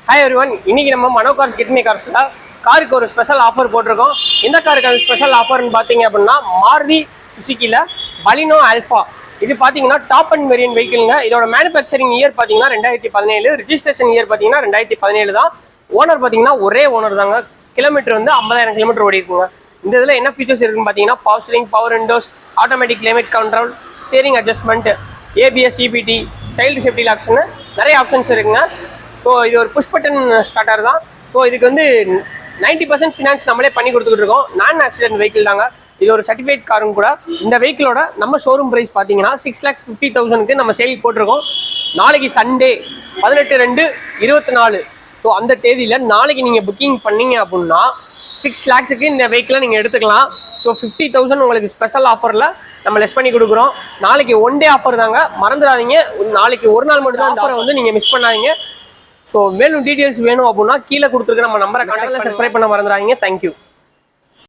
Hi everyone, இன்னைக்கு நம்ம மனோ cars kidney கார்ஸ்ல காருக்கு ஒரு ஸ்பெஷல் ஆஃபர் போட்டிருக்கோம். இந்த காருக்கு ஸ்பெஷல் ஆஃபர்னு பார்த்தீங்க அப்படின்னா மாருதி சுசுக்கியில் பலினோ ஆல்ஃபா. இது பார்த்தீங்கன்னா டாப் அண்ட் வேரியன்ட் வெஹிக்கிள்ங்க. இதோட மேனுஃபேக்சரிங் இயர் பார்த்தீங்கன்னா 2017, ரிஜிஸ்ட்ரேஷன் இயர் பார்த்தீங்கன்னா 2017 தான். ஓனர் பார்த்தீங்கன்னா ஒரே ஓனர் தாங்க. கிலோமீட்டர் வந்து 50,000 கிலோமீட்டர் ஓடி இருக்குங்க. இந்த இதில் என்ன ஃபீச்சர்ஸ் இருக்குன்னு பார்த்தீங்கன்னா power steering, power windows, automatic climate control, steering adjustment, ABS, CVT, child safety லாக்ஸ்னு நிறைய ஆப்ஷன்ஸ் இருக்குங்க. ஸோ இது ஒரு புஷ் பட்டன் ஸ்டார்டர் தான். ஸோ இதுக்கு வந்து 90% ஃபினான்ஸ் நம்மளே பண்ணி கொடுத்துக்கிட்டு இருக்கோம். நான் ஆக்சிடென்ட் வெஹிக்கிள் தாங்க. இது ஒரு சர்டிஃபிகேட் காரும் கூட. இந்த வெஹிக்கிளோட நம்ம ஷோரூம் ப்ரைஸ் பார்த்தீங்கன்னா 6,50,000 நம்ம சேல் போட்டிருக்கோம். நாளைக்கு சண்டே 18/2/24. ஸோ அந்த தேதியில் நாளைக்கு நீங்கள் புக்கிங் பண்ணீங்க அப்படின்னா 6 lakhs இந்த வெஹிக்கிளை நீங்கள் எடுத்துக்கலாம். ஸோ 50,000 உங்களுக்கு ஸ்பெஷல் ஆஃபரில் நம்ம லெஸ் பண்ணி கொடுக்குறோம். நாளைக்கு ஒன் டே ஆஃபர் தாங்க, மறந்துடாதீங்க. நாளைக்கு ஒரு நாள் மட்டும் தான் ஆஃபரை வந்து நீங்கள் மிஸ் பண்ணாதீங்க. ஸோ மேலும் டீட்டெயில்ஸ் வேணும் அப்படின்னா கீழே கொடுத்துருக்க நம்ம நம்பரை கான்டாக்ட்ல சப்ஸ்கிரைப் பண்ண மறந்துடாதீங்க. தேங்க்யூ.